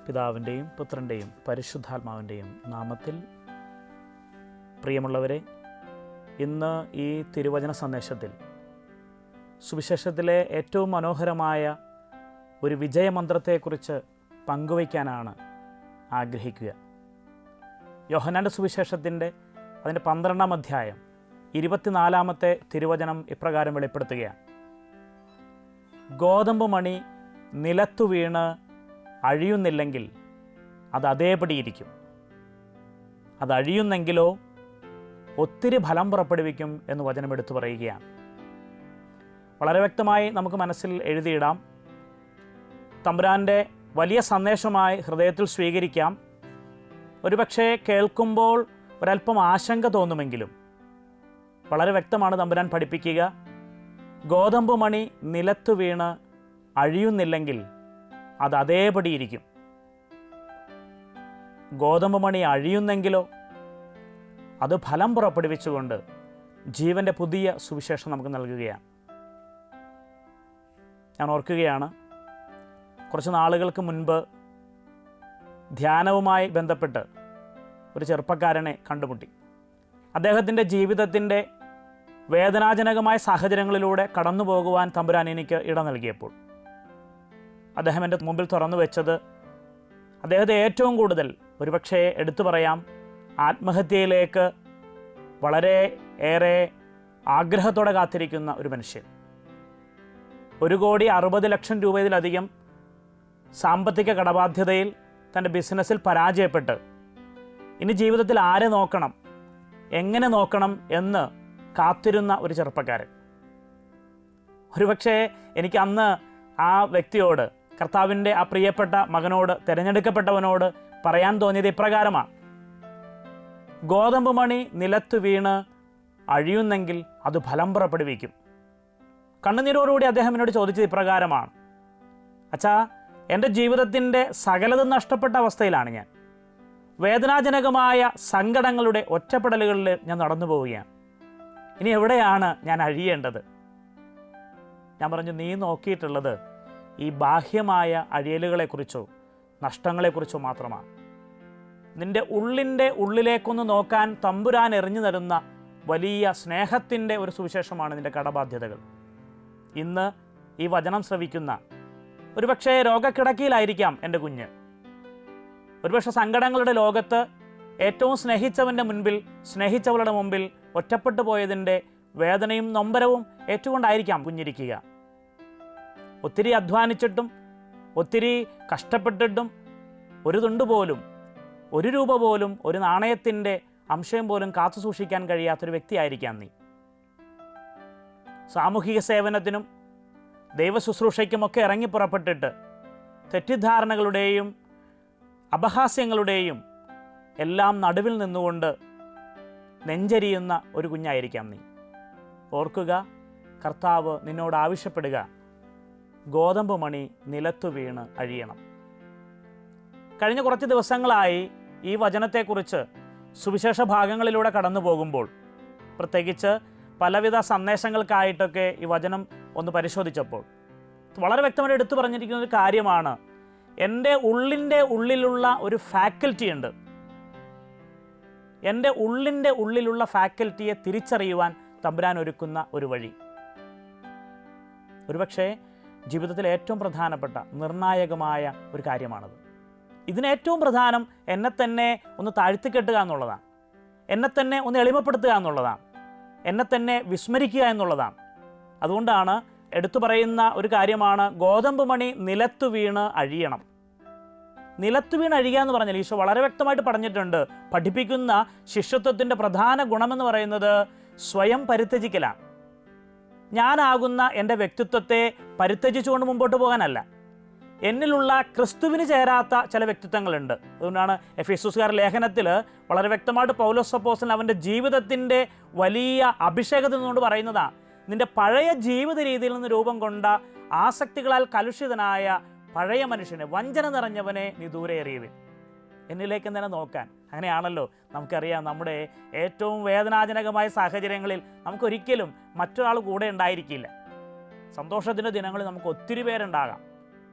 പിതാവിൻ്റെയും പുത്രൻ്റെയും പരിശുദ്ധാത്മാവിൻ്റെയും നാമത്തിൽ. പ്രിയമുള്ളവരെ, ഇന്ന് ഈ തിരുവചന സന്ദേശത്തിൽ സുവിശേഷത്തിലെ ഏറ്റവും മനോഹരമായ ഒരു വിജയമന്ത്രത്തെക്കുറിച്ച് പങ്കുവയ്ക്കാനാണ് ആഗ്രഹിക്കുക. യോഹന്നാൻ്റെ സുവിശേഷത്തിൻ്റെ അതിൻ്റെ 12-ാം അധ്യായം 24-ാമത്തെ തിരുവചനം ഇപ്രകാരം വെളിപ്പെടുത്തുകയാണ്: ഗോതമ്പ് മണി നിലത്തു വീണ് അഴിയുന്നില്ലെങ്കിൽ അത് അതേപടിയിരിക്കും, അത് അഴിയുന്നെങ്കിലോ ഒത്തിരി ഫലം പുറപ്പെടുവിക്കും എന്ന് വചനം എടുത്തു പറയുകയാണ്. വളരെ വ്യക്തമായി നമുക്ക് മനസ്സിൽ എഴുതിയിടാം. തമ്പുരാൻ്റെ വലിയ സന്ദേശമായി ഹൃദയത്തിൽ സ്വീകരിക്കാം. ഒരുപക്ഷെ കേൾക്കുമ്പോൾ ഒരല്പം ആശങ്ക തോന്നുമെങ്കിലും വളരെ വ്യക്തമാണ് തമ്പുരാൻ പഠിപ്പിക്കുക. ഗോതമ്പ് മണി നിലത്തു വീണ് അഴിയുന്നില്ലെങ്കിൽ അത് അതേപടിയിരിക്കും. ഗോതമ്പ് മണി അഴിയുന്നെങ്കിലോ അത് ഫലം പുറപ്പെടുവിച്ചുകൊണ്ട് ജീവൻ്റെ പുതിയ സുവിശേഷം നമുക്ക് നൽകുകയാണ്. ഞാൻ ഓർക്കുകയാണ്, കുറച്ച് നാളുകൾക്ക് മുൻപ് ധ്യാനവുമായി ബന്ധപ്പെട്ട് ഒരു ചെറുപ്പക്കാരനെ കണ്ടുമുട്ടി. അദ്ദേഹത്തിൻ്റെ ജീവിതത്തിൻ്റെ വേദനാജനകമായ സാഹചര്യങ്ങളിലൂടെ കടന്നു പോകുവാൻ തമ്പുരാൻ എനിക്ക് ഇട നൽകിയപ്പോൾ അദ്ദേഹം എൻ്റെ മുമ്പിൽ തുറന്നു വെച്ചത് അദ്ദേഹത്തെ ഏറ്റവും കൂടുതൽ ഒരുപക്ഷെ എടുത്തു പറയാം ആത്മഹത്യയിലേക്ക് വളരെ ഏറെ ആഗ്രഹത്തോടെ കാത്തിരിക്കുന്ന ഒരു മനുഷ്യൻ. 1,60,00,000 രൂപയിലധികം സാമ്പത്തിക കടബാധ്യതയിൽ തൻ്റെ ബിസിനസ്സിൽ പരാജയപ്പെട്ട് ഇനി ജീവിതത്തിൽ ആരെ നോക്കണം, എങ്ങനെ നോക്കണം എന്ന് കാത്തിരുന്ന ഒരു ചെറുപ്പക്കാരൻ. ഒരുപക്ഷെ എനിക്ക് അന്ന് ആ വ്യക്തിയോട്, കർത്താവിൻ്റെ ആ പ്രിയപ്പെട്ട മകനോട്, തിരഞ്ഞെടുക്കപ്പെട്ടവനോട് പറയാൻ തോന്നിയത് ഇപ്രകാരമാണ്: ഗോതമ്പ് മണി നിലത്തു വീണ് അഴിയുന്നെങ്കിൽ അത് ഫലം പുറപ്പെടുവിക്കും. കണ്ണുനീരോടുകൂടി അദ്ദേഹം എന്നോട് ചോദിച്ചത് ഇപ്രകാരമാണ്: അച്ഛാ, എൻ്റെ ജീവിതത്തിൻ്റെ സകലതും നഷ്ടപ്പെട്ട അവസ്ഥയിലാണ് ഞാൻ. വേദനാജനകമായ സങ്കടങ്ങളുടെ ഒറ്റപ്പെടലുകളിൽ ഞാൻ നടന്നു പോവുകയാണ്. ഇനി എവിടെയാണ് ഞാൻ അഴിയേണ്ടത്? ഞാൻ പറഞ്ഞു, നീ നോക്കിയിട്ടുള്ളത് ഈ ബാഹ്യമായ അഴിയലുകളെക്കുറിച്ചോ നഷ്ടങ്ങളെക്കുറിച്ചോ മാത്രമാണ്. നിൻ്റെ ഉള്ളിലേക്കൊന്ന് നോക്കാൻ തമ്പുരാൻ എറിഞ്ഞു തരുന്ന വലിയ സ്നേഹത്തിൻ്റെ ഒരു സുവിശേഷമാണ് നിൻ്റെ കടബാധ്യതകൾ. ഇന്ന് ഈ വചനം ശ്രവിക്കുന്ന ഒരുപക്ഷെ രോഗക്കിടക്കയിലായിരിക്കാം എൻ്റെ കുഞ്ഞ്. ഒരുപക്ഷെ സങ്കടങ്ങളുടെ ലോകത്ത് ഏറ്റവും സ്നേഹിച്ചവൻ്റെ മുൻപിൽ, സ്നേഹിച്ചവളുടെ മുമ്പിൽ ഒറ്റപ്പെട്ടു പോയതിൻ്റെ വേദനയും നൊമ്പരവും ഏറ്റുകൊണ്ടായിരിക്കാം കുഞ്ഞിരിക്കുക. ഒത്തിരി അധ്വാനിച്ചിട്ടും ഒത്തിരി കഷ്ടപ്പെട്ടിട്ടും ഒരു തുണ്ട് പോലും, ഒരു രൂപ പോലും, ഒരു നാണയത്തിൻ്റെ അംശം പോലും കാത്തു സൂക്ഷിക്കാൻ കഴിയാത്തൊരു വ്യക്തിയായിരിക്കാം നീ. സാമൂഹിക സേവനത്തിനും ദൈവശുശ്രൂഷയ്ക്കുമൊക്കെ ഇറങ്ങിപ്പുറപ്പെട്ടിട്ട് തെറ്റിദ്ധാരണകളുടെയും അപഹാസ്യങ്ങളുടെയും എല്ലാം നടുവിൽ നിന്നുകൊണ്ട് നെഞ്ചരിയുന്ന ഒരു കുഞ്ഞായിരിക്കാം നീ. ഓർക്കുക, കർത്താവ് നിന്നോട് ആവശ്യപ്പെടുക, ഗോതമ്പ് മണി നിലത്തു വീണ് അഴിയണം. കഴിഞ്ഞ കുറച്ച് ദിവസങ്ങളായി ഈ വചനത്തെക്കുറിച്ച് സുവിശേഷ ഭാഗങ്ങളിലൂടെ കടന്നു പോകുമ്പോൾ, പ്രത്യേകിച്ച് പലവിധ സന്ദേശങ്ങൾക്കായിട്ടൊക്കെ ഈ വചനം ഒന്ന് പരിശോധിച്ചപ്പോൾ വളരെ വ്യക്തമായി എടുത്തു പറഞ്ഞിരിക്കുന്ന ഒരു കാര്യമാണ്: എൻ്റെ ഉള്ളിലുള്ള ഒരു ഫാക്കൽറ്റി ഉണ്ട്. എൻ്റെ ഉള്ളിലുള്ള ഫാക്കൽറ്റിയെ തിരിച്ചറിയുവാൻ തമ്പുരാൻ ഒരുക്കുന്ന ഒരു വഴി. ഒരുപക്ഷെ ജീവിതത്തിൽ ഏറ്റവും പ്രധാനപ്പെട്ട നിർണായകമായ ഒരു കാര്യമാണത്. ഇതിന് ഏറ്റവും പ്രധാനം എന്നെ തന്നെ ഒന്ന് താഴ്ത്തിക്കെട്ടുക എന്നുള്ളതാണ്, എന്നെ തന്നെ ഒന്ന് എളിമപ്പെടുത്തുക എന്നുള്ളതാണ്, എന്നെ തന്നെ വിസ്മരിക്കുക എന്നുള്ളതാണ്. അതുകൊണ്ടാണ് എടുത്തു പറയുന്ന ഒരു കാര്യമാണ് ഗോതമ്പ് മണി നിലത്തു വീണ് അഴിയണം. നിലത്തു വീണ് അഴിയുക എന്ന് പറഞ്ഞാൽ ഈശോ വളരെ വ്യക്തമായിട്ട് പറഞ്ഞിട്ടുണ്ട്. പഠിപ്പിക്കുന്ന ശിഷ്യത്വത്തിൻ്റെ പ്രധാന ഗുണമെന്ന് പറയുന്നത് സ്വയം പരിത്യജിക്കലാണ്. ഞാനാകുന്ന എൻ്റെ വ്യക്തിത്വത്തെ പരിത്യജിച്ചുകൊണ്ട് മുമ്പോട്ട് പോകാനല്ല. എന്നിലുള്ള ക്രിസ്തുവിന് ചേരാത്ത ചില വ്യക്തിത്വങ്ങളുണ്ട്. അതുകൊണ്ടാണ് എഫെസോസുകാരുടെ ലേഖനത്തിൽ വളരെ വ്യക്തമായിട്ട് പൗലോസ് അപ്പോസ്തലൻ അവൻ്റെ ജീവിതത്തിൻ്റെ വലിയ അഭിഷേകത്തിൽ നിന്നുകൊണ്ട് പറയുന്നതാണ്: നിൻ്റെ പഴയ ജീവിത രീതിയിൽ നിന്ന് രൂപം കൊണ്ട ആസക്തികളാൽ കലുഷിതനായ പഴയ മനുഷ്യനെ, വഞ്ചന നിറഞ്ഞവനെ നീ ദൂരെ എറിയുവിൻ. എന്നിലേക്ക് തന്നെ നോക്കാൻ. അങ്ങനെയാണല്ലോ നമുക്കറിയാം, നമ്മുടെ ഏറ്റവും വേദനാജനകമായ സാഹചര്യങ്ങളിൽ നമുക്കൊരിക്കലും മറ്റൊരാൾ കൂടെ ഉണ്ടായിരിക്കില്ല. സന്തോഷത്തിൻ്റെ ദിനങ്ങളിൽ നമുക്ക് ഒത്തിരി പേരുണ്ടാകാം.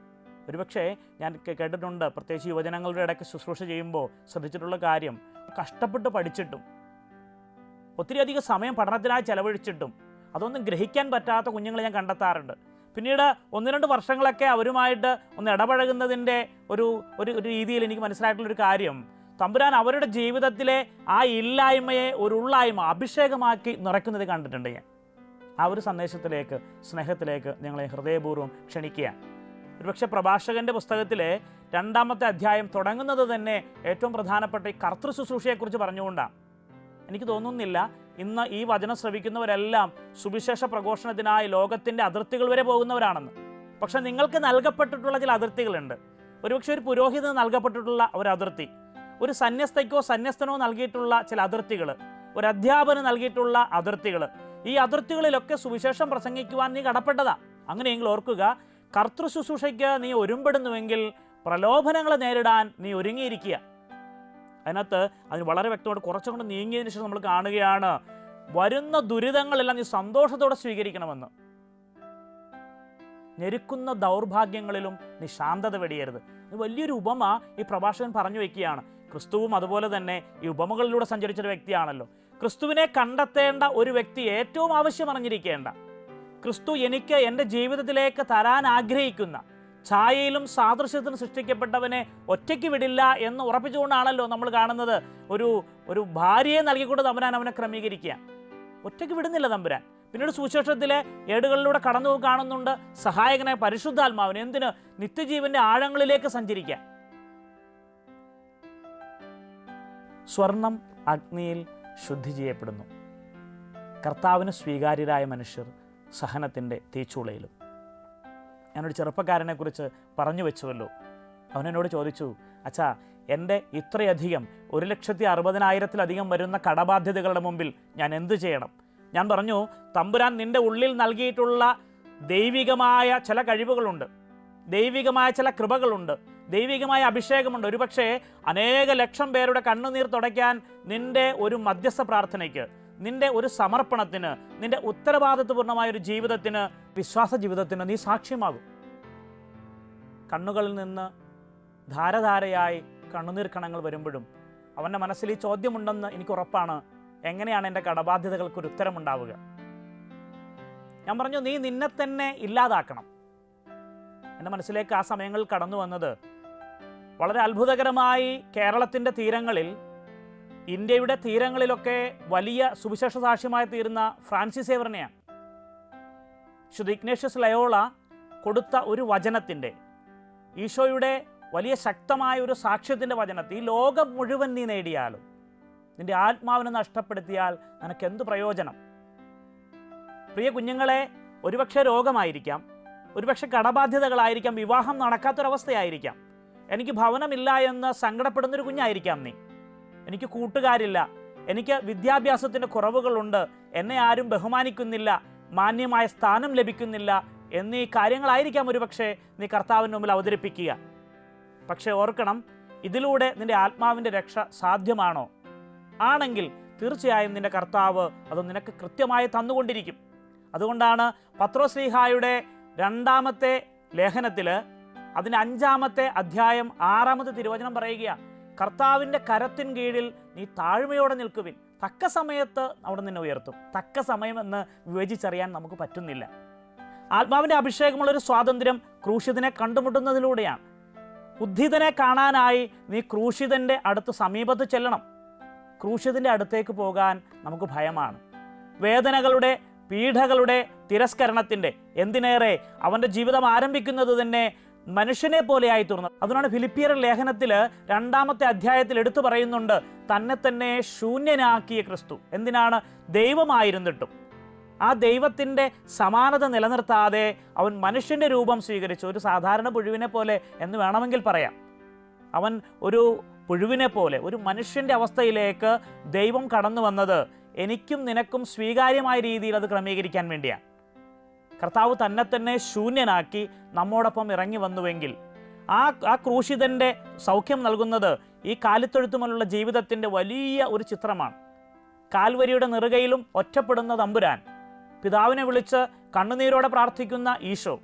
ഒരുപക്ഷെ ഞാൻ കേട്ടിട്ടുണ്ട്, പ്രത്യേകിച്ച് യുവജനങ്ങളുടെ ഇടയ്ക്ക് ശുശ്രൂഷ ചെയ്യുമ്പോൾ ശ്രദ്ധിച്ചിട്ടുള്ള കാര്യം, കഷ്ടപ്പെട്ട് പഠിച്ചിട്ടും ഒത്തിരിയധികം സമയം പഠനത്തിനായി ചെലവഴിച്ചിട്ടും അതൊന്നും ഗ്രഹിക്കാൻ പറ്റാത്ത കുഞ്ഞുങ്ങളെ ഞാൻ കണ്ടെത്താറുണ്ട്. പിന്നീട് 1-2 വർഷങ്ങളൊക്കെ അവരുമായിട്ട് ഒന്ന് ഇടപഴകുന്നതിൻ്റെ ഒരു രീതിയിൽ എനിക്ക് മനസ്സിലായിട്ടുള്ളൊരു കാര്യം, തമ്പുരാൻ അവരുടെ ജീവിതത്തിലെ ആ ഇല്ലായ്മയെ ഒരു ഉള്ളായ്മ അഭിഷേകമാക്കി നിറയ്ക്കുന്നത് കണ്ടിട്ടുണ്ട് ഞാൻ. ആ ഒരു സന്ദേശത്തിലേക്ക്, സ്നേഹത്തിലേക്ക് നിങ്ങളെ ഹൃദയപൂർവ്വം ക്ഷണിക്കുക. ഒരുപക്ഷെ പ്രഭാഷകൻ്റെ പുസ്തകത്തിലെ 2-ാമത്തെ അധ്യായം തുടങ്ങുന്നത് തന്നെ ഏറ്റവും പ്രധാനപ്പെട്ട ഈ കർത്തൃ ശുശ്രൂഷയെക്കുറിച്ച് പറഞ്ഞുകൊണ്ടാണ്. എനിക്ക് തോന്നുന്നില്ല ഇന്ന് ഈ വചനം ശ്രവിക്കുന്നവരെല്ലാം സുവിശേഷ പ്രഘോഷണത്തിനായി ലോകത്തിൻ്റെ അതിർത്തികൾ വരെ പോകുന്നവരാണെന്ന്. പക്ഷെ നിങ്ങൾക്ക് നൽകപ്പെട്ടിട്ടുള്ള ചില അതിർത്തികളുണ്ട്. ഒരുപക്ഷെ ഒരു പുരോഹിതന് നൽകപ്പെട്ടിട്ടുള്ള ഒരു അതിർത്തി, ഒരു സന്യസ്തയ്ക്കോ സന്യസ്തനോ നൽകിയിട്ടുള്ള ചില അതിർത്തികൾ, ഒരു അധ്യാപകന് നൽകിയിട്ടുള്ള അതിർത്തികൾ. ഈ അതിർത്തികളിലൊക്കെ സുവിശേഷം പ്രസംഗിക്കുവാൻ നീ കടപ്പെട്ടതാ. അങ്ങനെയെങ്കിൽ ഓർക്കുക, കർത്തൃ ശുശ്രൂഷയ്ക്ക് നീ ഒരുമ്പെടുന്നുവെങ്കിൽ പ്രലോഭനങ്ങളെ നേരിടാൻ നീ ഒരുങ്ങിയിരിക്കുക. അതിനകത്ത് അതിന് വളരെ വ്യക്തമായിട്ട് കുറച്ചും കൂടെ നീങ്ങിയതിന് ശേഷം നമ്മൾ കാണുകയാണ്, വരുന്ന ദുരിതങ്ങളെല്ലാം നീ സന്തോഷത്തോടെ സ്വീകരിക്കണമെന്ന്. ഞെരുക്കുന്ന ദൗർഭാഗ്യങ്ങളിലും നീ ശാന്തത വെടിയരുത്. വലിയൊരു ഉപമ ഈ പ്രഭാഷകൻ പറഞ്ഞു വയ്ക്കുകയാണ്. ക്രിസ്തുവും അതുപോലെ തന്നെ ഈ ഉപമകളിലൂടെ സഞ്ചരിച്ചൊരു വ്യക്തിയാണല്ലോ. ക്രിസ്തുവിനെ കണ്ടെത്തേണ്ട ഒരു വ്യക്തി ഏറ്റവും ആവശ്യം അറിഞ്ഞിരിക്കേണ്ട, ക്രിസ്തു എനിക്ക് എൻ്റെ ജീവിതത്തിലേക്ക് തരാൻ ആഗ്രഹിക്കുന്ന ഛായയിലും സാദൃശ്യത്തിനും സൃഷ്ടിക്കപ്പെട്ടവനെ ഒറ്റയ്ക്ക് വിടില്ല എന്ന് ഉറപ്പിച്ചുകൊണ്ടാണല്ലോ നമ്മൾ കാണുന്നത് ഒരു ഭാര്യയെ നൽകിക്കൊണ്ട് തമ്പുരാൻ അവനെ ക്രമീകരിക്കുക. ഒറ്റയ്ക്ക് വിടുന്നില്ല തമ്പുരാൻ. പിന്നീട് സുവിശേഷത്തിലെ ഏടുകളിലൂടെ കടന്നു കാണുന്നുണ്ട് സഹായകനായ പരിശുദ്ധാത്മാവിന്. എന്തിന്? നിത്യജീവന്റെ ആഴങ്ങളിലേക്ക് സഞ്ചരിക്കാൻ. സ്വർണം അഗ്നിയിൽ ശുദ്ധി ചെയ്യപ്പെടുന്നു. കർത്താവിന് സ്വീകാര്യരായ മനുഷ്യർ സഹനത്തിൻ്റെ തീച്ചൂളയിലും. ഞാനൊരു ചെറുപ്പക്കാരനെ കുറിച്ച് പറഞ്ഞു വെച്ചുവല്ലോ. അവനെന്നോട് ചോദിച്ചു, അച്ഛാ, എൻ്റെ ഇത്രയധികം 1,60,000-ത്തിലധികം വരുന്ന കടബാധ്യതകളുടെ മുമ്പിൽ ഞാൻ എന്തു ചെയ്യണം? ഞാൻ പറഞ്ഞു, തമ്പുരാൻ നിൻ്റെ ഉള്ളിൽ നൽകിയിട്ടുള്ള ദൈവികമായ ചില കഴിവുകളുണ്ട്, ദൈവികമായ ചില കൃപകളുണ്ട്, ദൈവികമായ അഭിഷേകമുണ്ട്. ഒരുപക്ഷെ അനേക ലക്ഷം പേരുടെ കണ്ണുനീർ തുടയ്ക്കാൻ നിൻ്റെ ഒരു മധ്യസ്ഥ പ്രാർത്ഥനയ്ക്ക്, നിൻ്റെ ഒരു സമർപ്പണത്തിന്, നിൻ്റെ ഉത്തരവാദിത്വപൂർണ്ണമായ ഒരു ജീവിതത്തിന്, വിശ്വാസ ജീവിതത്തിന് നീ സാക്ഷ്യമാകും. കണ്ണുകളിൽ നിന്ന് ധാരധാരയായി കണ്ണുനീർ കണങ്ങൾ വരുമ്പോഴും അവൻ്റെ മനസ്സിൽ ഈ ചോദ്യമുണ്ടെന്ന് എനിക്ക് ഉറപ്പാണ്, എങ്ങനെയാണ് എൻ്റെ കടബാധ്യതകൾക്കൊരു ഉത്തരമുണ്ടാവുക? ഞാൻ പറഞ്ഞു, നീ നിന്നെ തന്നെ ഇല്ലാതാക്കണം. എൻ്റെ മനസ്സിലേക്ക് ആ സമയങ്ങളിൽ കടന്നു വന്നത് വളരെ അത്ഭുതകരമായി കേരളത്തിൻ്റെ തീരങ്ങളിൽ, ഇന്ത്യയുടെ തീരങ്ങളിലൊക്കെ വലിയ സുവിശേഷ സാക്ഷ്യമായി തീരുന്ന ഫ്രാൻസിസ് സേവ്യറിനെയാണ്. വിശുദ്ധ ഇഗ്നേഷ്യസ് ലയോള കൊടുത്ത ഒരു വചനത്തിൻ്റെ, ഈശോയുടെ വലിയ ശക്തമായ ഒരു സാക്ഷ്യത്തിൻ്റെ വചനത്തിൽ, ഈ ലോകം മുഴുവൻ നീ നേടിയാലും നിൻ്റെ ആത്മാവിനെ നഷ്ടപ്പെടുത്തിയാൽ നിനക്കെന്ത് പ്രയോജനം? പ്രിയ കുഞ്ഞുങ്ങളെ, ഒരുപക്ഷെ രോഗമായിരിക്കാം, ഒരുപക്ഷെ കടബാധ്യതകളായിരിക്കാം, വിവാഹം നടക്കാത്തൊരവസ്ഥയായിരിക്കാം, എനിക്ക് ഭവനമില്ല എന്ന് സങ്കടപ്പെടുന്നൊരു കുഞ്ഞായിരിക്കാം നീ. എനിക്ക് കൂട്ടുകാരില്ല, എനിക്ക് വിദ്യാഭ്യാസത്തിൻ്റെ കുറവുകളുണ്ട്, എന്നെ ആരും ബഹുമാനിക്കുന്നില്ല, മാന്യമായ സ്ഥാനം ലഭിക്കുന്നില്ല എന്നീ കാര്യങ്ങളായിരിക്കാം ഒരുപക്ഷെ നീ കർത്താവിന് മുമ്പിൽ അവതരിപ്പിക്കുക. പക്ഷേ ഓർക്കണം, ഇതിലൂടെ നിൻ്റെ ആത്മാവിൻ്റെ രക്ഷ സാധ്യമാണോ? ആണെങ്കിൽ തീർച്ചയായും നിൻ്റെ കർത്താവ് അത് നിനക്ക് കൃത്യമായി തന്നുകൊണ്ടിരിക്കും. അതുകൊണ്ടാണ് പത്രോസ്ലീഹായുടെ 2-ാമത്തെ ലേഖനത്തിൽ അതിൻ്റെ 5-ാമത്തെ അധ്യായം 6-ാമത്തെ തിരുവചനം പറയുക, കർത്താവിൻ്റെ കരത്തിൻ കീഴിൽ നീ താഴ്മയോടെ നിൽക്കുവിൻ, തക്ക സമയത്ത് അവിടെ നിന്നെ ഉയർത്തും. തക്ക സമയമെന്ന് വിവേചിച്ചറിയാൻ നമുക്ക് പറ്റുന്നില്ല. ആത്മാവിൻ്റെ അഭിഷേകമുള്ളൊരു സ്വാതന്ത്ര്യം ക്രൂശിതനെ കണ്ടുമുട്ടുന്നതിലൂടെയാണ്. ഉദ്ധിതനെ കാണാനായി നീ ക്രൂശിതൻ്റെ അടുത്ത് സമീപത്ത് ചെല്ലണം. ക്രൂശിതൻ്റെ അടുത്തേക്ക് പോകാൻ നമുക്ക് ഭയമാണ്. വേദനകളുടെ, പീഡകളുടെ, തിരസ്കരണത്തിൻ്റെ, എന്തിനേറെ അവൻ്റെ ജീവിതം ആരംഭിക്കുന്നത് തന്നെ മനുഷ്യനെ പോലെയായി തീർന്നു. അതുകൊണ്ടാണ് ഫിലിപ്പിയർ ലേഖനത്തിൽ 2-ാമത്തെ അധ്യായത്തിൽ എടുത്തു പറയുന്നുണ്ട്, തന്നെ തന്നെ ശൂന്യനാക്കിയ ക്രിസ്തു. എന്തിനാണ്? ദൈവമായിരുന്നിട്ടും ആ ദൈവത്തിൻ്റെ സമാനത നിലനിർത്താതെ അവൻ മനുഷ്യൻ്റെ രൂപം സ്വീകരിച്ചു. ഒരു സാധാരണ പുഴുവിനെ പോലെ എന്ന് വേണമെങ്കിൽ പറയാം. അവൻ ഒരു പുഴുവിനെ പോലെ, ഒരു മനുഷ്യൻ്റെ അവസ്ഥയിലേക്ക് ദൈവം കടന്നു വന്നത് എനിക്കും നിനക്കും സ്വീകാര്യമായ രീതിയിൽ അത് ക്രമീകരിക്കാൻ വേണ്ടിയാണ്. കർത്താവ് തന്നെ തന്നെ ശൂന്യനാക്കി നമ്മോടൊപ്പം ഇറങ്ങി വന്നുവെങ്കിൽ ആ ക്രൂശിതൻ്റെ സൗഖ്യം നൽകുന്നത് ഈ കാലിത്തൊഴുത്തുമുള്ള ജീവിതത്തിൻ്റെ വലിയ ഒരു ചിത്രമാണ്. കാൽവരിയുടെ നെറുകയിലും ഒറ്റപ്പെടുന്ന തമ്പുരാൻ, പിതാവിനെ വിളിച്ച് കണ്ണുനീരോടെ പ്രാർത്ഥിക്കുന്ന ഈശോ,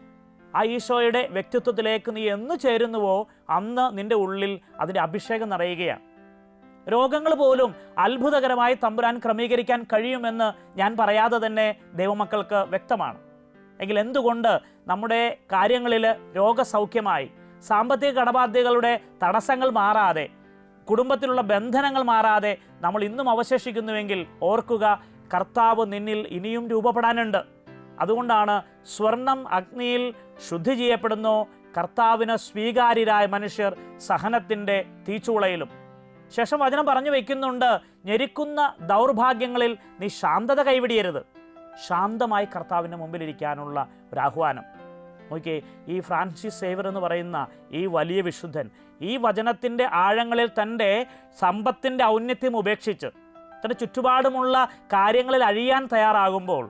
ആ ഈശോയുടെ വ്യക്തിത്വത്തിലേക്ക് നീ എന്ന് ചേരുന്നുവോ അന്ന് നിൻ്റെ ഉള്ളിൽ അതിൻ്റെ അഭിഷേകം നിറയുകയാണ്. രോഗങ്ങൾ പോലും അത്ഭുതകരമായി തമ്പുരാൻ ക്രമീകരിക്കാൻ കഴിയുമെന്ന് ഞാൻ പറയാതെ തന്നെ ദൈവമക്കൾക്ക് വ്യക്തമാണ്. എങ്കിൽ എന്തുകൊണ്ട് നമ്മുടെ കാര്യങ്ങളിൽ രോഗസൗഖ്യമായി, സാമ്പത്തിക കടബാധ്യതകളുടെ തടസ്സങ്ങൾ മാറാതെ, കുടുംബത്തിലുള്ള ബന്ധനങ്ങൾ മാറാതെ നമ്മൾ ഇന്നും അവശേഷിക്കുന്നുവെങ്കിൽ ഓർക്കുക, കർത്താവ് നിന്നിൽ ഇനിയും രൂപപ്പെടാനുണ്ട്. അതുകൊണ്ടാണ് സ്വർണം അഗ്നിയിൽ ശുദ്ധി ചെയ്യപ്പെടുന്നു, കർത്താവിന് സ്വീകാര്യരായ മനുഷ്യർ സഹനത്തിൻ്റെ തീച്ചൂളയിലും. ശേഷം വചനം പറഞ്ഞു വയ്ക്കുന്നുണ്ട്, ഞെരുക്കുന്ന ദൗർഭാഗ്യങ്ങളിൽ നീ ശാന്തത കൈവിടിയരുത്. ശാന്തമായി കർത്താവിൻ്റെ മുമ്പിലിരിക്കാനുള്ള ഒരാഹ്വാനം. നോക്കിയേ, ഈ ഫ്രാൻസിസ് സേവർ എന്ന് പറയുന്ന ഈ വലിയ വിശുദ്ധൻ ഈ വചനത്തിൻ്റെ ആഴങ്ങളിൽ തൻ്റെ സമ്പത്തിൻ്റെ ഔന്നത്യം ഉപേക്ഷിച്ച് തൻ്റെ ചുറ്റുപാടുമുള്ള കാര്യങ്ങളിൽ അഴിയാൻ തയ്യാറാകുമ്പോൾ,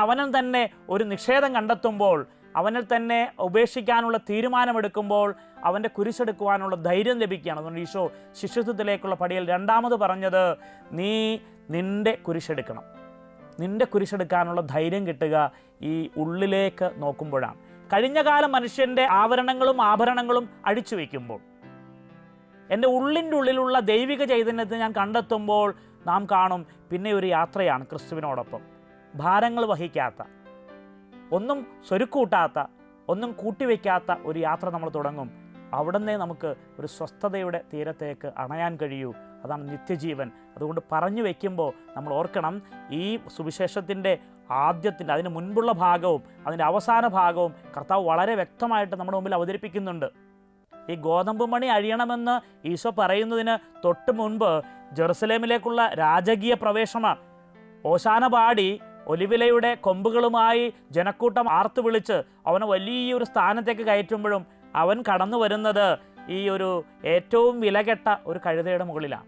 അവനിൽ തന്നെ ഒരു നിഷേധം കണ്ടെത്തുമ്പോൾ, അവനിൽ തന്നെ ഉപേക്ഷിക്കാനുള്ള തീരുമാനമെടുക്കുമ്പോൾ അവൻ്റെ കുരിശെടുക്കുവാനുള്ള ധൈര്യം ലഭിക്കുകയാണ്. അതുകൊണ്ട് ഈശോ ശിഷ്യത്വത്തിലേക്കുള്ള പടിയിൽ രണ്ടാമത് പറഞ്ഞത്, നീ നിൻ്റെ കുരിശെടുക്കണം. നിൻ്റെ കുരിശെടുക്കാനുള്ള ധൈര്യം കിട്ടുക ഈ ഉള്ളിലേക്ക് നോക്കുമ്പോഴാണ്. കഴിഞ്ഞ കാലം മനുഷ്യൻ്റെ ആവരണങ്ങളും ആഭരണങ്ങളും അഴിച്ചു വയ്ക്കുമ്പോൾ, എൻ്റെ ഉള്ളിൻ്റെ ഉള്ളിലുള്ള ദൈവിക ചൈതന്യത്തെ ഞാൻ കണ്ടെത്തുമ്പോൾ നാം കാണും പിന്നെ ഒരു യാത്രയാണ് ക്രിസ്തുവിനോടൊപ്പം. ഭാരങ്ങൾ വഹിക്കാത്ത, ഒന്നും സ്വരുക്കൂട്ടാത്ത, ഒന്നും കൂട്ടിവെക്കാത്ത ഒരു യാത്ര നമ്മൾ തുടങ്ങും. അവിടുന്ന് നമുക്ക് ഒരു സ്വസ്ഥതയുടെ തീരത്തേക്ക് അണയാൻ കഴിയൂ. അതാണ് നിത്യജീവൻ. അതുകൊണ്ട് പറഞ്ഞു വയ്ക്കുമ്പോൾ നമ്മൾ ഓർക്കണം, ഈ സുവിശേഷത്തിൻ്റെ ആദ്യത്തിൻ്റെ, അതിന് മുൻപുള്ള ഭാഗവും അതിൻ്റെ അവസാന ഭാഗവും കർത്താവ് വളരെ വ്യക്തമായിട്ട് നമ്മുടെ മുമ്പിൽ അവതരിപ്പിക്കുന്നുണ്ട്. ഈ ഗോതമ്പ് മണി അഴിയണമെന്ന് ഈശോ പറയുന്നതിന് തൊട്ട് മുൻപ് ജെറുസലേമിലേക്കുള്ള രാജകീയ പ്രവേശമാണ്. ഓശാന പാടി ഒലിവിലയുടെ കൊമ്പുകളുമായി ജനക്കൂട്ടം ആർത്തു വിളിച്ച് അവനെ വലിയൊരു സ്ഥാനത്തേക്ക് കയറ്റുമ്പോഴും അവൻ കടന്നു വരുന്നത് ഈ ഒരു ഏറ്റവും വിലകെട്ട ഒരു കഴുതയുടെ മുകളിലാണ്.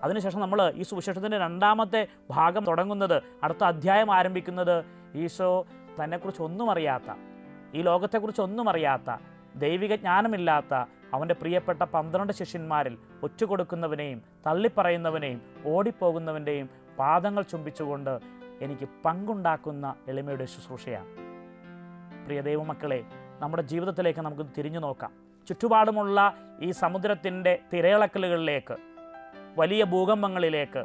അതിനുശേഷം നമ്മൾ ഈ സുവിശേഷത്തിൻ്റെ രണ്ടാമത്തെ ഭാഗം തുടങ്ങുന്നത്, അടുത്ത അധ്യായം ആരംഭിക്കുന്നത് ഈശോ തന്നെക്കുറിച്ച് ഒന്നും അറിയാത്ത, ഈ ലോകത്തെക്കുറിച്ച് ഒന്നും അറിയാത്ത, ദൈവിക ജ്ഞാനമില്ലാത്ത അവൻ്റെ പ്രിയപ്പെട്ട 12 ശിഷ്യന്മാരിൽ ഒറ്റുകൊടുക്കുന്നവനെയും തള്ളിപ്പറയുന്നവനെയും ഓടിപ്പോകുന്നവൻ്റെയും പാദങ്ങൾ ചുംബിച്ചുകൊണ്ട് എനിക്ക് പങ്കുണ്ടാക്കുന്ന എളിമയുടെ ശുശ്രൂഷയാണ്. പ്രിയ ദൈവമക്കളെ, നമ്മുടെ ജീവിതത്തിലേക്ക് നമുക്ക് തിരിഞ്ഞു നോക്കാം. ചുറ്റുപാടുമുള്ള ഈ സമുദ്രത്തിൻ്റെ തിരയിളക്കലുകളിലേക്ക്, വലിയ ഭൂകമ്പങ്ങളിലേക്ക്,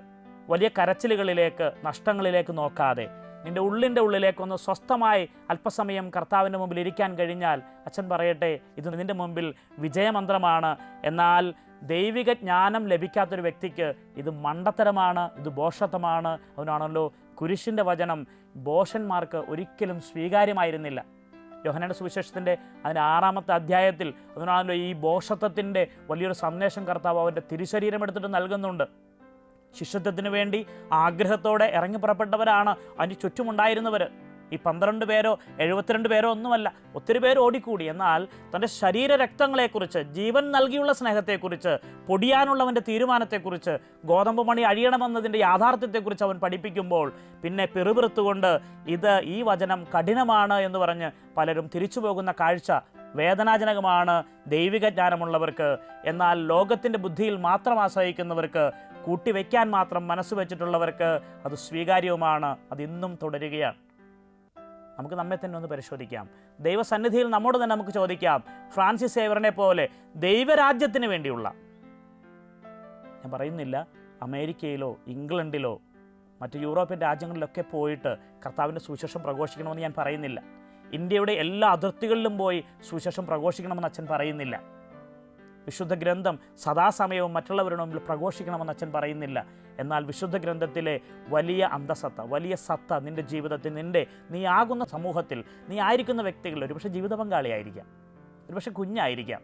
വലിയ കരച്ചിലുകളിലേക്ക്, നഷ്ടങ്ങളിലേക്ക് നോക്കാതെ നിൻ്റെ ഉള്ളിൻ്റെ ഉള്ളിലേക്കൊന്ന് സ്വസ്ഥമായി അല്പസമയം കർത്താവിൻ്റെ മുമ്പിൽ ഇരിക്കാൻ കഴിഞ്ഞാൽ, അച്ഛൻ പറയട്ടെ, ഇത് നിൻ്റെ മുമ്പിൽ വിജയമന്ത്രമാണ്. എന്നാൽ ദൈവിക ജ്ഞാനം ലഭിക്കാത്തൊരു വ്യക്തിക്ക് ഇത് മണ്ടത്തരമാണ്, ഇത് ഭോഷത്വമാണ്. അതിനാണല്ലോ കുരിശിൻ്റെ വചനം ഭോഷന്മാർക്ക് ഒരിക്കലും സ്വീകാര്യമായിരുന്നില്ല. യോഹന്നാന്റെ സുവിശേഷത്തിൻ്റെ അതിൻ്റെ 6-ാമത്തെ അധ്യായത്തിൽ അതിനാണല്ലോ ഈ ഭോഷത്വത്തിൻ്റെ വലിയൊരു സന്ദേശം കർത്താവ് അവൻ്റെ തിരുശരീരം എടുത്തിട്ട് നൽകുന്നുണ്ട്. ശിഷ്യത്വത്തിന് വേണ്ടി ആഗ്രഹത്തോടെ ഇറങ്ങി പുറപ്പെട്ടവരാണ് അതിന് ചുറ്റുമുണ്ടായിരുന്നവർ. ഈ 12 പേരോ 72 പേരോ ഒന്നുമല്ല, ഒത്തിരി പേര് ഓടിക്കൂടി. എന്നാൽ തൻ്റെ ശരീര രക്തങ്ങളെക്കുറിച്ച്, ജീവൻ നൽകിയുള്ള സ്നേഹത്തെക്കുറിച്ച്, പൊടിയാനുള്ളവൻ്റെ തീരുമാനത്തെക്കുറിച്ച്, ഗോതമ്പ് മണി അഴിയണമെന്നതിൻ്റെ യാഥാർത്ഥ്യത്തെക്കുറിച്ച് അവൻ പഠിപ്പിക്കുമ്പോൾ പിന്നെ പിറുപിറുത്തുകൊണ്ട് ഈ വചനം കഠിനമാണ് എന്ന് പറഞ്ഞ് പലരും തിരിച്ചു പോകുന്ന കാഴ്ച വേദനാജനകമാണ് ദൈവിക ജ്ഞാനമുള്ളവർക്ക്. എന്നാൽ ലോകത്തിൻ്റെ ബുദ്ധിയിൽ മാത്രം ആശ്രയിക്കുന്നവർക്ക്, കൂട്ടിവെക്കാൻ മാത്രം മനസ്സ് വെച്ചിട്ടുള്ളവർക്ക് അത് സ്വീകാര്യവുമാണ്. അതിന്നും തുടരുകയാണ്. നമുക്ക് നമ്മെ തന്നെ ഒന്ന് പരിശോധിക്കാം. ദൈവസന്നിധിയിൽ നമ്മോട് തന്നെ നമുക്ക് ചോദിക്കാം, ഫ്രാൻസിസ് സേവറിനെ പോലെ ദൈവരാജ്യത്തിന് വേണ്ടിയുള്ള, ഞാൻ പറയുന്നില്ല അമേരിക്കയിലോ ഇംഗ്ലണ്ടിലോ മറ്റ് യൂറോപ്യൻ രാജ്യങ്ങളിലൊക്കെ പോയിട്ട് കർത്താവിൻ്റെ സുവിശേഷം പ്രഘോഷിക്കണമെന്ന് ഞാൻ പറയുന്നില്ല. ഇന്ത്യയുടെ എല്ലാ അതിർത്തികളിലും പോയി സുവിശേഷം പ്രഘോഷിക്കണമെന്ന് അച്ഛൻ പറയുന്നില്ല. വിശുദ്ധ ഗ്രന്ഥം സദാസമയവും മറ്റുള്ളവരുടെ മുമ്പിൽ പ്രഘോഷിക്കണമെന്ന് അച്ഛൻ പറയുന്നില്ല. എന്നാൽ വിശുദ്ധ ഗ്രന്ഥത്തിലെ വലിയ അന്തസത്ത, വലിയ സത്ത നിൻ്റെ ജീവിതത്തിൽ, നീ ആകുന്ന സമൂഹത്തിൽ, നീ ആയിരിക്കുന്ന വ്യക്തികളിൽ, ഒരുപക്ഷെ ജീവിത പങ്കാളിയായിരിക്കാം, ഒരുപക്ഷെ കുഞ്ഞായിരിക്കാം,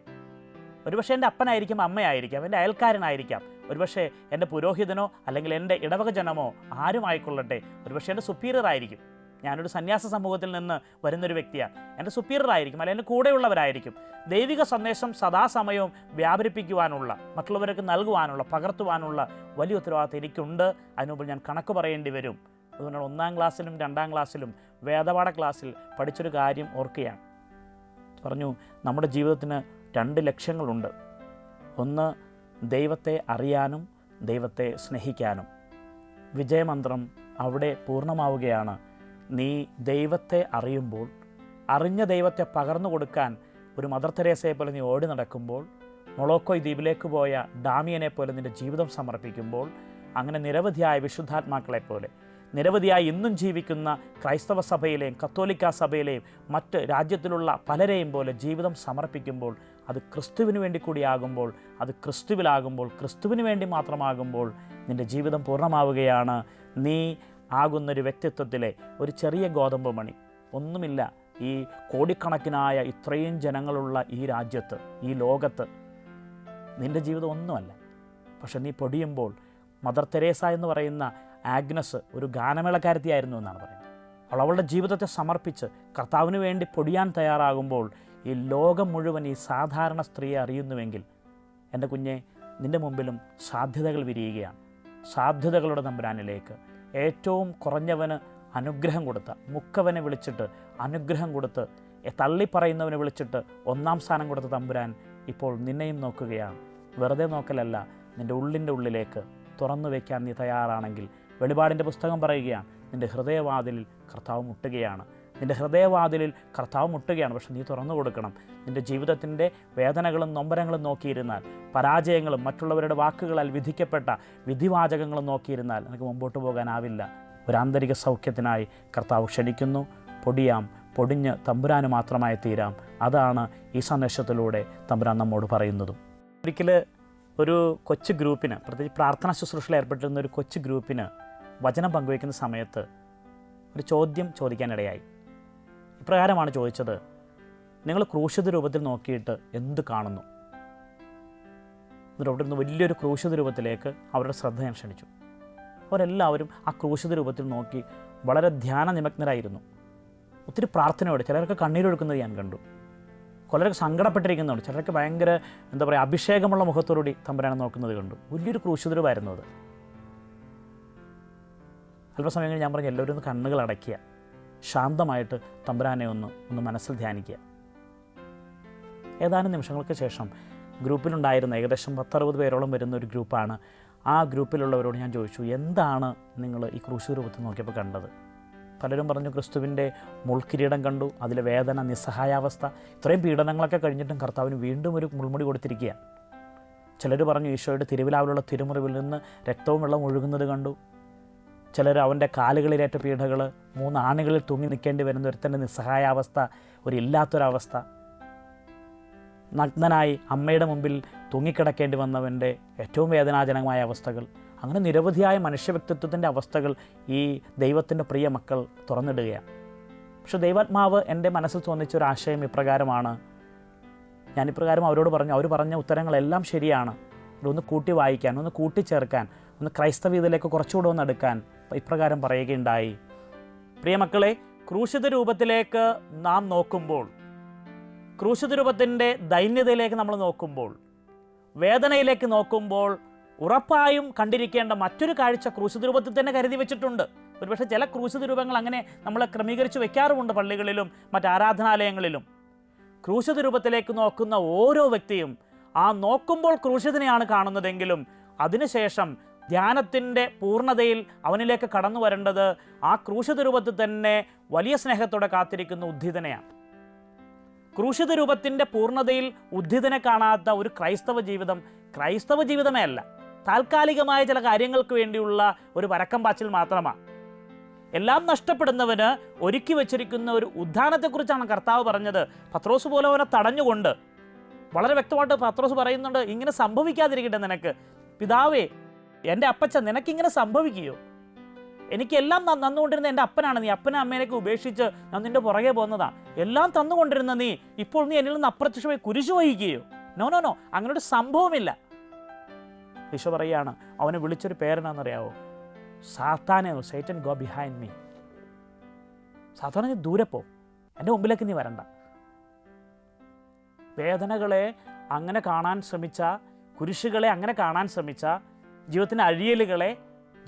ഒരുപക്ഷെ എൻ്റെ അപ്പനായിരിക്കും, അമ്മയായിരിക്കാം, എൻ്റെ അയൽക്കാരനായിരിക്കാം, ഒരുപക്ഷെ എൻ്റെ പുരോഹിതനോ അല്ലെങ്കിൽ എൻ്റെ ഇടവക ജനമോ ആരുമായിക്കൊള്ളട്ടെ, ഒരുപക്ഷെ എൻ്റെ സുപ്പീരിയർ ആയിരിക്കും. ഞാനൊരു സന്യാസ സമൂഹത്തിൽ നിന്ന് വരുന്നൊരു വ്യക്തിയാണ്. എൻ്റെ സുപ്പീരിയർ ആയിരിക്കും, അല്ലെങ്കിൽ എൻ്റെ കൂടെയുള്ളവരായിരിക്കും. ദൈവിക സന്ദേശം സദാസമയവും വ്യാപരിപ്പിക്കുവാനുള്ള, മറ്റുള്ളവർക്ക് നൽകുവാനുള്ള, പകർത്തുവാനുള്ള വലിയ ഉത്തരവാദിത്തം എനിക്കുണ്ട്. അതിനുമുമ്പ് ഞാൻ കണക്ക് പറയേണ്ടി വരും. അതുകൊണ്ടാണ് 1-ാം ക്ലാസ്സിലും 2-ാം ക്ലാസ്സിലും വേദപാഠ ക്ലാസ്സിൽ പഠിച്ചൊരു കാര്യം ഓർക്കുകയാണ്. പറഞ്ഞു, നമ്മുടെ ജീവിതത്തിന് 2 ലക്ഷ്യങ്ങളുണ്ട്. ഒന്ന്, ദൈവത്തെ അറിയാനും ദൈവത്തെ സ്നേഹിക്കാനും. വിജയമന്ത്രം അവിടെ പൂർണ്ണമാവുകയാണ്. നീ ദൈവത്തെ അറിയുമ്പോൾ അറിഞ്ഞ ദൈവത്തെ പകർന്നു കൊടുക്കാൻ ഒരു മദർ തെരേസയെ പോലെ നീ ഓടി നടക്കുമ്പോൾ, മൊളോക്കോയ് ദ്വീപിലേക്ക് പോയ ഡാമിയനെ പോലെ നിൻ്റെ ജീവിതം സമർപ്പിക്കുമ്പോൾ, അങ്ങനെ നിരവധിയായ വിശുദ്ധാത്മാക്കളെപ്പോലെ, നിരവധിയായി ഇന്നും ജീവിക്കുന്ന ക്രൈസ്തവ സഭയിലെയും കത്തോലിക്ക സഭയിലെയും മറ്റ് രാജ്യത്തിലുള്ള പലരെയും പോലെ ജീവിതം സമർപ്പിക്കുമ്പോൾ, അത് ക്രിസ്തുവിന് വേണ്ടി കൂടിയാകുമ്പോൾ, അത് ക്രിസ്തുവിലാകുമ്പോൾ, ക്രിസ്തുവിന് വേണ്ടി മാത്രമാകുമ്പോൾ നിൻ്റെ ജീവിതം പൂർണ്ണമാവുകയാണ്. നീ ആകുന്നൊരു വ്യക്തിത്വത്തിലെ ഒരു ചെറിയ ഗോതമ്പ് മണി, ഒന്നുമില്ല ഈ കോടിക്കണക്കിനായ ഇത്രയും ജനങ്ങളുള്ള ഈ രാജ്യത്ത്, ഈ ലോകത്ത് നിൻ്റെ ജീവിതം ഒന്നുമല്ല. പക്ഷെ നീ പൊടിയുമ്പോൾ, മദർ തെരേസ എന്ന് പറയുന്ന ആഗ്നസ് ഒരു ഗാനമേളക്കാരത്തിയായിരുന്നു എന്നാണ് പറയുന്നത്. അവളുടെ ജീവിതത്തെ സമർപ്പിച്ച് കർത്താവിന് വേണ്ടി പൊടിയാൻ തയ്യാറാകുമ്പോൾ ഈ ലോകം മുഴുവൻ ഈ സാധാരണ സ്ത്രീയെ അറിയുന്നുവെങ്കിൽ, എൻ്റെ കുഞ്ഞെ, നിൻ്റെ മുമ്പിലും സാധ്യതകൾ വിരിയുകയാണ്. സാധ്യതകളുടെ തമ്പുരാനിലേക്ക് ഏറ്റവും കുറഞ്ഞവന് അനുഗ്രഹം കൊടുത്ത, മുക്കവനെ വിളിച്ചിട്ട് അനുഗ്രഹം കൊടുത്ത്, തള്ളിപ്പറയുന്നവനെ വിളിച്ചിട്ട് ഒന്നാം സ്ഥാനം കൊടുത്ത തമ്പുരാൻ ഇപ്പോൾ നിന്നെയും നോക്കുകയാണ്. വെറുതെ നോക്കലല്ല, നിൻ്റെ ഉള്ളിൻ്റെ ഉള്ളിലേക്ക് തുറന്നു വയ്ക്കാൻ നീ തയ്യാറാണെങ്കിൽ, വെളിപാടിൻ്റെ പുസ്തകം പറയുകയാണ്, നിൻ്റെ ഹൃദയവാതിലിൽ കർത്താവ് മുട്ടുകയാണ്. നിൻ്റെ ഹൃദയവാതിലിൽ കർത്താവ് മുട്ടുകയാണ്. പക്ഷെ നീ തുറന്നു കൊടുക്കണം. നിൻ്റെ ജീവിതത്തിൻ്റെ വേദനകളും നൊമ്പരങ്ങളും നോക്കിയിരുന്നാൽ, പരാജയങ്ങളും മറ്റുള്ളവരുടെ വാക്കുകളാൽ വിധിക്കപ്പെട്ട വിധിവാചകങ്ങളും നോക്കിയിരുന്നാൽ നിനക്ക് മുമ്പോട്ട് പോകാനാവില്ല. ഒരു ആന്തരിക സൗഖ്യത്തിനായി കർത്താവ് ക്ഷണിക്കുന്നു. പൊടിയാം, പൊടിഞ്ഞ് തമ്പുരാന് മാത്രമായി തീരാം. അതാണ് ഈ സന്ദേശത്തിലൂടെ തമ്പുരാൻ നമ്മോട് പറയുന്നതും. ഒരിക്കൽ ഒരു കൊച്ചു ഗ്രൂപ്പിന്, പ്രത്യേകിച്ച് പ്രാർത്ഥനാ ശുശ്രൂഷയിൽ ഏർപ്പെട്ടിരുന്ന ഒരു കൊച്ചു ഗ്രൂപ്പിന് വചനം പങ്കുവയ്ക്കുന്ന സമയത്ത് ഒരു ചോദ്യം ചോദിക്കാനിടയായി. ഇപ്രകാരമാണ് ചോദിച്ചത്: നിങ്ങൾ ക്രൂശിത രൂപത്തിൽ നോക്കിയിട്ട് എന്ത് കാണുന്നു? എന്നിട്ട് അവിടെ നിന്ന് വലിയൊരു ക്രൂശിത രൂപത്തിലേക്ക് അവരുടെ ശ്രദ്ധ ഞാൻ ക്ഷണിച്ചു. അവരെല്ലാവരും ആ ക്രൂശിത രൂപത്തിൽ നോക്കി വളരെ ധ്യാന നിമഗ്നരായിരുന്നു. ഒത്തിരി പ്രാർത്ഥനയോടെ, ചിലർക്ക് കണ്ണീരൊഴുക്കുന്നത് ഞാൻ കണ്ടു, ചിലർക്ക് സങ്കടപ്പെട്ടിരിക്കുന്നുണ്ട്, ചിലർക്ക് ഭയങ്കര അഭിഷേകമുള്ള മുഖത്തോടുകൂടി തമ്പുരാനെ നോക്കുന്നത് കണ്ടു. വലിയൊരു ക്രൂശിത രൂപമായിരുന്നു അത്. അല്പസമയം കഴിഞ്ഞ് ഞാൻ പറഞ്ഞു, എല്ലാവരും ഒന്ന് കണ്ണുകൾ അടയ്ക്കുക, ശാന്തമായിട്ട് തമ്പുരാനെ ഒന്ന് മനസ്സിൽ ധ്യാനിക്കുക. ഏതാനും നിമിഷങ്ങൾക്ക് ശേഷം ഗ്രൂപ്പിലുണ്ടായിരുന്ന ഏകദേശം 10-60 പേരോളം വരുന്ന ഒരു ഗ്രൂപ്പാണ്. ആ ഗ്രൂപ്പിലുള്ളവരോട് ഞാൻ ചോദിച്ചു, എന്താണ് നിങ്ങൾ ഈ ക്രൂശിത രൂപത്തിൽ നോക്കിയപ്പോൾ കണ്ടത്? പലരും പറഞ്ഞു, ക്രിസ്തുവിൻ്റെ മുൾക്കിരീടം കണ്ടു, അതിലെ വേദന, നിസ്സഹായാവസ്ഥ, ഇത്രയും പീഡനങ്ങളൊക്കെ കഴിഞ്ഞിട്ടും കർത്താവിന് വീണ്ടും ഒരു മുൾമുടി കൊടുത്തിരിക്കുക. ചിലർ പറഞ്ഞു, ഈശോയുടെ തിരുവിലാവിലുള്ള തിരുമുറിവിൽ നിന്ന് രക്തവും വെള്ളം ഒഴുകുന്നത് കണ്ടു. ചിലർ അവൻ്റെ കാലുകളിലേറ്റ പീഡകൾ, 3 ആണികളിൽ തൂങ്ങി നിൽക്കേണ്ടി വരുന്ന ഒരുത്തൻ്റെ നിസ്സഹായാവസ്ഥ, ഇല്ലാത്തൊരവസ്ഥ, നഗ്നനായി അമ്മയുടെ മുമ്പിൽ തൂങ്ങിക്കിടക്കേണ്ടി വന്നവൻ്റെ ഏറ്റവും വേദനാജനകമായ അവസ്ഥകൾ, അങ്ങനെ നിരവധിയായ മനുഷ്യ വ്യക്തിത്വത്തിൻ്റെ അവസ്ഥകൾ ഈ ദൈവത്തിൻ്റെ പ്രിയ മക്കൾ തുറന്നിടുകയാണ്. പക്ഷെ ദൈവാത്മാവ് എൻ്റെ മനസ്സിൽ തോന്നിച്ചൊരാശയം ഇപ്രകാരമാണ്. ഞാനിപ്രകാരം അവരോട് പറഞ്ഞു, അവർ പറഞ്ഞ ഉത്തരങ്ങളെല്ലാം ശരിയാണ്. ഒന്ന് കൂട്ടി വായിക്കാൻ, ഒന്ന് കൂട്ടിച്ചേർക്കാൻ, ഒന്ന് ക്രൈസ്തവീയതയിലേക്ക് കുറച്ചുകൂടെ ഒന്ന് എടുക്കാൻ ഇപ്രകാരം പറയുകയുണ്ടായി. പ്രിയമക്കളെ, ക്രൂശിത രൂപത്തിലേക്ക് നാം നോക്കുമ്പോൾ, ക്രൂശിത രൂപത്തിൻ്റെ ദൈന്യതയിലേക്ക് നമ്മൾ നോക്കുമ്പോൾ, വേദനയിലേക്ക് നോക്കുമ്പോൾ ഉറപ്പായും കണ്ടിരിക്കേണ്ട മറ്റൊരു കാഴ്ച ക്രൂശിത രൂപത്തിൽ തന്നെ കരുതി വെച്ചിട്ടുണ്ട്. ഒരുപക്ഷെ ചില ക്രൂശിത രൂപങ്ങൾ അങ്ങനെ നമ്മൾ ക്രമീകരിച്ച് വെക്കാറുമുണ്ട് പള്ളികളിലും മറ്റ് ആരാധനാലയങ്ങളിലും. ക്രൂശിത രൂപത്തിലേക്ക് നോക്കുന്ന ഓരോ വ്യക്തിയും ആ നോക്കുമ്പോൾ ക്രൂശിതനെയാണ് കാണുന്നതെങ്കിലും അതിനുശേഷം ധ്യാനത്തിൻ്റെ പൂർണ്ണതയിൽ അവനിലേക്ക് കടന്നു വരേണ്ടത് ആ ക്രൂശിത രൂപത്തിൽ തന്നെ വലിയ സ്നേഹത്തോടെ കാത്തിരിക്കുന്ന ഉദ്ധിതനെയാണ്. ക്രൂശിത രൂപത്തിൻ്റെ പൂർണ്ണതയിൽ ഉദ്ധിതനെ കാണാത്ത ഒരു ക്രൈസ്തവ ജീവിതമേ അല്ല, താൽക്കാലികമായ ചില കാര്യങ്ങൾക്ക് വേണ്ടിയുള്ള ഒരു വരക്കം പാച്ചിൽ മാത്രമാണ്. എല്ലാം നഷ്ടപ്പെടുന്നവന് ഒരുക്കി വച്ചിരിക്കുന്ന ഒരു ഉദ്ധാനത്തെക്കുറിച്ചാണ് കർത്താവ് പറഞ്ഞത്. പത്രോസ് പോലെ അവനെ തടഞ്ഞുകൊണ്ട് വളരെ വ്യക്തമായിട്ട് പത്രോസ് പറയുന്നുണ്ട്, ഇങ്ങനെ സംഭവിക്കാതിരിക്കട്ടെ നിനക്ക്. പിതാവേ, എൻ്റെ അപ്പച്ചൻ, നിനക്കിങ്ങനെ സംഭവിക്കുകയോ? എനിക്കെല്ലാം തന്നുകൊണ്ടിരുന്ന എൻ്റെ അപ്പനാണ്. നീ അപ്പനെ അമ്മേനൊക്കെ ഉപേക്ഷിച്ച് ഞാൻ നിൻ്റെ പുറകെ പോകുന്നതാണ്. എല്ലാം തന്നുകൊണ്ടിരുന്ന നീ ഇപ്പോൾ നീ എന്നിൽ നിന്ന് അപ്രത്യക്ഷമായി കുരിശു വഹിക്കുകയോ? നോ, അങ്ങനൊരു സംഭവമില്ല. ഈശോ പറയുകയാണ്, അവനെ വിളിച്ചൊരു പേരെന്നാണെന്നറിയാവോ? സാത്താനെ, സൈറ്റൻ ഗോ ബിഹൈൻഡ് മീ. സാത്താനെ, നീ ദൂരെ പോ, എൻ്റെ മുമ്പിലേക്ക് നീ വരണ്ട. വേദനകളെ അങ്ങനെ കാണാൻ ശ്രമിച്ച, കുരിശുകളെ അങ്ങനെ കാണാൻ ശ്രമിച്ച, ജീവിതത്തിൻ്റെ അഴിയലുകളെ,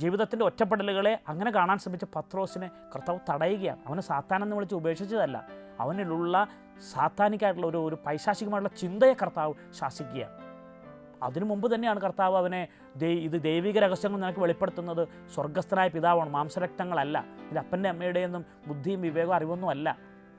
ജീവിതത്തിൻ്റെ ഒറ്റപ്പെടലുകളെ അങ്ങനെ കാണാൻ ശ്രമിച്ച പത്രോസിനെ കർത്താവ് തടയുകയാണ്. അവനെ സാത്താനെന്ന് വിളിച്ച് ഉപേക്ഷിച്ചതല്ല, അവനിലുള്ള സാത്താനിക്കായിട്ടുള്ള ഒരു പൈശാചികമായിട്ടുള്ള ചിന്തയെ കർത്താവ് ശാസിക്കുകയാണ്. അതിനു മുമ്പ് തന്നെയാണ് കർത്താവ് അവനെ ഇത് ദൈവിക രഹസ്യങ്ങൾ നിനക്ക് വെളിപ്പെടുത്തുന്നത് സ്വർഗസ്ഥനായ പിതാവാണ്, മാംസരക്തങ്ങളല്ല, ഇത് അപ്പൻ്റെ അമ്മയുടെയൊന്നും ബുദ്ധിയും വിവേകവും അറിവൊന്നും അല്ല.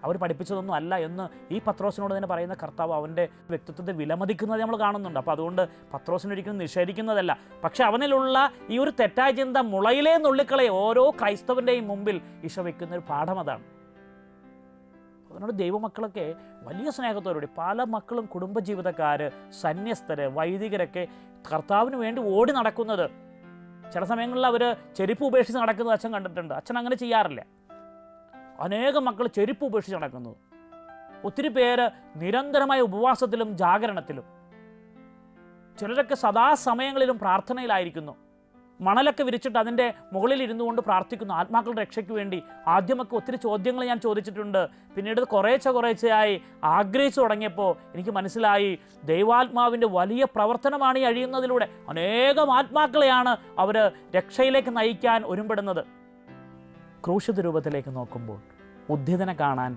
അവർ പഠിപ്പിച്ചതൊന്നും അല്ല എന്ന് ഈ പത്രോസിനോട് തന്നെ പറയുന്ന കർത്താവ് അവൻ്റെ വ്യക്തിത്വത്തെ വിലമതിക്കുന്നത് നമ്മൾ കാണുന്നുണ്ട്. അപ്പോൾ അതുകൊണ്ട് പത്രോസിനൊരിക്കലും നിഷേധിക്കുന്നതല്ല. പക്ഷേ അവനിലുള്ള ഈ ഒരു തെറ്റായ ചിന്ത മുളയിലേ നുള്ളിക്കളെ ഓരോ ക്രൈസ്തവൻ്റെയും മുമ്പിൽ ഈശോ വയ്ക്കുന്നൊരു പാഠം അതാണ്. അതുകൊണ്ട് ദൈവമക്കളൊക്കെ വലിയ സ്നേഹത്തോടുകൂടി പല മക്കളും കുടുംബജീവിതക്കാർ, സന്യസ്തർ, വൈദികരൊക്കെ കർത്താവിന് വേണ്ടി ഓടി നടക്കുന്നത്, ചില സമയങ്ങളിൽ അവർ ചെരുപ്പ് ഉപേക്ഷിച്ച് നടക്കുന്നത് അച്ഛൻ കണ്ടിട്ടുണ്ട്. അച്ഛൻ അങ്ങനെ ചെയ്യാറില്ല. അനേകം മക്കൾ ചെരുപ്പ് ഉപേക്ഷിച്ച് നടക്കുന്നു. ഒത്തിരി പേര് നിരന്തരമായ ഉപവാസത്തിലും ജാഗരണത്തിലും, ചിലരൊക്കെ സദാസമയങ്ങളിലും പ്രാർത്ഥനയിലായിരിക്കുന്നു. മണലൊക്കെ വിരിച്ചിട്ട് അതിൻ്റെ മുകളിൽ ഇരുന്നു കൊണ്ട് പ്രാർത്ഥിക്കുന്നു ആത്മാക്കളുടെ രക്ഷയ്ക്ക് വേണ്ടി. ആദ്യമൊക്കെ ഒത്തിരി ചോദ്യങ്ങൾ ഞാൻ ചോദിച്ചിട്ടുണ്ട്. പിന്നീട് കുറേശ്ശെയായി ആഗ്രഹിച്ചു തുടങ്ങിയപ്പോൾ എനിക്ക് മനസ്സിലായി, ദൈവാത്മാവിൻ്റെ വലിയ പ്രവർത്തനമാണ് ഈ അഴിയുന്നതിലൂടെ. അനേകം ആത്മാക്കളെയാണ് അവർ രക്ഷയിലേക്ക് നയിക്കാൻ ഒരുമ്പെടുന്നത്. ക്രൂശിത രൂപത്തിലേക്ക് നോക്കുമ്പോൾ ഉദ്ധിതനെ കാണാൻ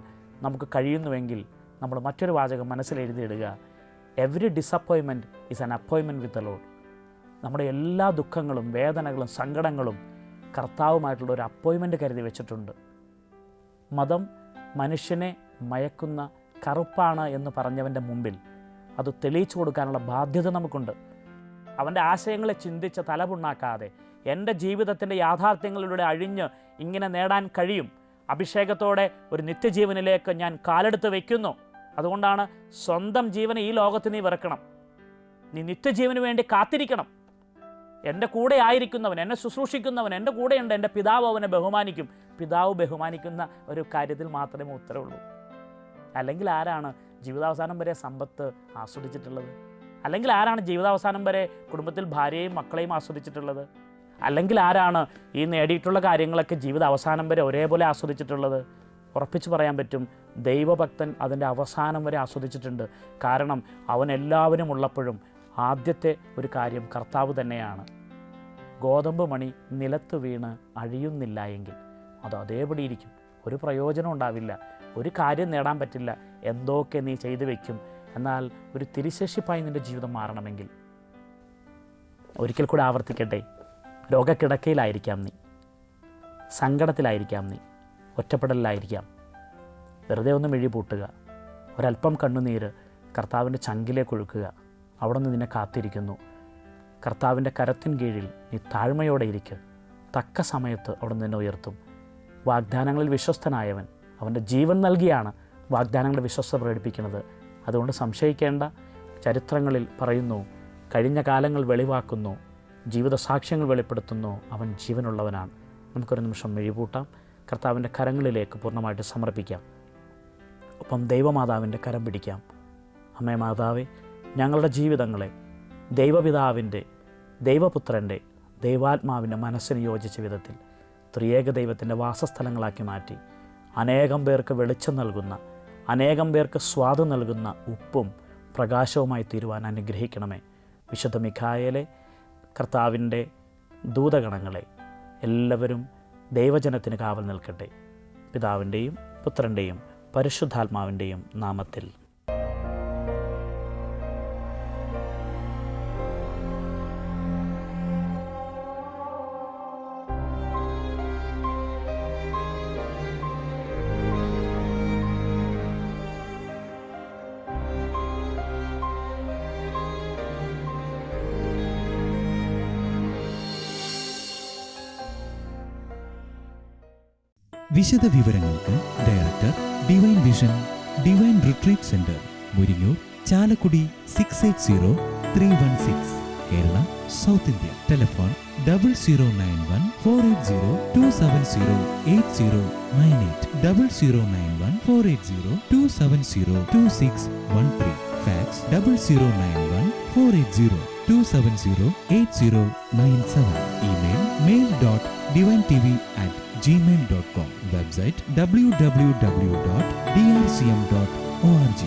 നമുക്ക് കഴിയുന്നുവെങ്കിൽ നമ്മൾ മറ്റൊരു വാചകം മനസ്സിലെഴുതിയിടുക, every disappointment is an appointment with the lord. നമ്മുടെ എല്ലാ ദുഃഖങ്ങളും വേദനകളും സങ്കടങ്ങളും കർത്താവുമായിട്ടുള്ള ഒരു അപ്പോയിൻമെൻറ്റ് കരുതി വെച്ചിട്ടുണ്ട്. മതം മനുഷ്യനെ മയക്കുന്ന കറുപ്പാണ് എന്ന് പറഞ്ഞവൻ്റെ മുമ്പിൽ അത് തെളിയിച്ചു കൊടുക്കാനുള്ള ബാധ്യത നമുക്കുണ്ട്. അവൻ്റെ ആശയങ്ങളെ ചിന്തിച്ച് തലപുണ്ണാക്കാതെ എൻ്റെ ജീവിതത്തിൻ്റെ യാഥാർത്ഥ്യങ്ങളിലൂടെ അഴിഞ്ഞ് ഇങ്ങനെ നേടാൻ കഴിയും. അഭിഷേകത്തോടെ ഒരു നിത്യജീവനിലേക്ക് ഞാൻ കാലെടുത്ത് വയ്ക്കുന്നു. അതുകൊണ്ടാണ് സ്വന്തം ജീവനെ ഈ ലോകത്ത് നീ വെറുക്കണം. നീ നിത്യജീവന് വേണ്ടി കാത്തിരിക്കണം. എൻ്റെ കൂടെ ആയിരിക്കുന്നവൻ, എന്നെ ശുശ്രൂഷിക്കുന്നവൻ എൻ്റെ കൂടെയുണ്ട്. എൻ്റെ പിതാവ് അവനെ ബഹുമാനിക്കും. പിതാവ് ബഹുമാനിക്കുന്ന ഒരു കാര്യത്തിൽ മാത്രമേ ഉത്തരവുള്ളൂ. അല്ലെങ്കിൽ ആരാണ് ജീവിതാവസാനം വരെ സമ്പത്ത് ആസ്വദിച്ചിട്ടുള്ളത്? അല്ലെങ്കിൽ ആരാണ് ജീവിതാവസാനം വരെ കുടുംബത്തിൽ ഭാര്യയും മക്കളെയും ആസ്വദിച്ചിട്ടുള്ളത്? അല്ലെങ്കിൽ ആരാണ് ഈ നേടിയിട്ടുള്ള കാര്യങ്ങളൊക്കെ ജീവിത അവസാനം വരെ ഒരേപോലെ ആസ്വദിച്ചിട്ടുള്ളത്? ഉറപ്പിച്ച് പറയാൻ പറ്റും, ദൈവഭക്തൻ അതിൻ്റെ അവസാനം വരെ ആസ്വദിച്ചിട്ടുണ്ട്. കാരണം അവൻ എല്ലാവരും ഉള്ളപ്പോഴും ആദ്യത്തെ ഒരു കാര്യം കർത്താവ് തന്നെയാണ്. ഗോതമ്പ് മണി നിലത്ത് വീണ് അഴിയുന്നില്ല എങ്കിൽ അത് അതേപടി ഇരിക്കും, ഒരു പ്രയോജനം ഉണ്ടാവില്ല, ഒരു കാര്യം നേടാൻ പറ്റില്ല. എന്തൊക്കെ നീ ചെയ്തു വയ്ക്കും. എന്നാൽ ഒരു തിരിശേഷിപ്പായി നിൻ്റെ ജീവിതം മാറണമെങ്കിൽ, ഒരിക്കൽ കൂടെ ആവർത്തിക്കട്ടെ, രോഗക്കിടക്കയിലായിരിക്കാം നീ, സങ്കടത്തിലായിരിക്കാം നീ, ഒറ്റപ്പെടലിലായിരിക്കാം. വെറുതെ ഒന്ന് മിഴി പൂട്ടുക, ഒരല്പം കണ്ണുനീര് കർത്താവിൻ്റെ ചങ്കിലേക്ക് ഒഴുക്കുക. അവിടെ നിന്ന് നിന്നെ കാത്തിരിക്കുന്നു. കർത്താവിൻ്റെ കരത്തിൻ കീഴിൽ നീ താഴ്മയോടെ ഇരിക്കുക. തക്ക സമയത്ത് അവിടെ നിന്ന് നിന്നെ ഉയർത്തും. വാഗ്ദാനങ്ങളിൽ വിശ്വസ്തനായവൻ, അവൻ്റെ ജീവൻ നൽകിയാണ് വാഗ്ദാനങ്ങളുടെ വിശ്വസ്ത പ്രകടിപ്പിക്കുന്നത്. അതുകൊണ്ട് സംശയിക്കേണ്ട. ചരിത്രങ്ങളിൽ പറയുന്നു, കഴിഞ്ഞ കാലങ്ങൾ വെളിവാക്കുന്നു, ജീവിത സാക്ഷ്യങ്ങൾ വെളിപ്പെടുത്തുന്നു, അവൻ ജീവനുള്ളവനാണ്. നമുക്കൊരു നിമിഷം മിഴിപൂട്ടാം, കർത്താവിൻ്റെ കരങ്ങളിലേക്ക് പൂർണ്ണമായിട്ട് സമർപ്പിക്കാം. ഒപ്പം ദൈവമാതാവിൻ്റെ കരം പിടിക്കാം. അമ്മേ മാതാവേ, ഞങ്ങളുടെ ജീവിതങ്ങളെ ദൈവപിതാവിൻ്റെ, ദൈവപുത്രൻ്റെ, ദൈവാത്മാവിൻ്റെ മനസ്സിന് യോജിച്ച വിധത്തിൽ ത്രിയേക ദൈവത്തിൻ്റെ വാസസ്ഥലങ്ങളാക്കി മാറ്റി അനേകം പേർക്ക് വെളിച്ചം നൽകുന്ന, അനേകം പേർക്ക് സ്വാദ് നൽകുന്ന ഉപ്പും പ്രകാശവുമായി തീരുവാൻ അനുഗ്രഹിക്കണമേ. വിശുദ്ധ മിഖായേലെ, കർത്താവിൻ്റെ ദൂതഗണങ്ങളെ എല്ലാവരും ദൈവജനത്തിന് കാവൽ നിൽക്കട്ടെ. പിതാവിൻ്റെയും പുത്രൻ്റെയും പരിശുദ്ധാത്മാവിൻ്റെയും നാമത്തിൽ. വിശദ വിവരങ്ങൾക്ക് director, divine vision, divine retreat centre, Muringoor, Chalakudy 680316, Kerala, south India. Telephone 0091 480 270 8098, 0091 480 270 2613, fax 0091 480 270 8097, email mail.divintv@gmail.com, website www.drcm.org.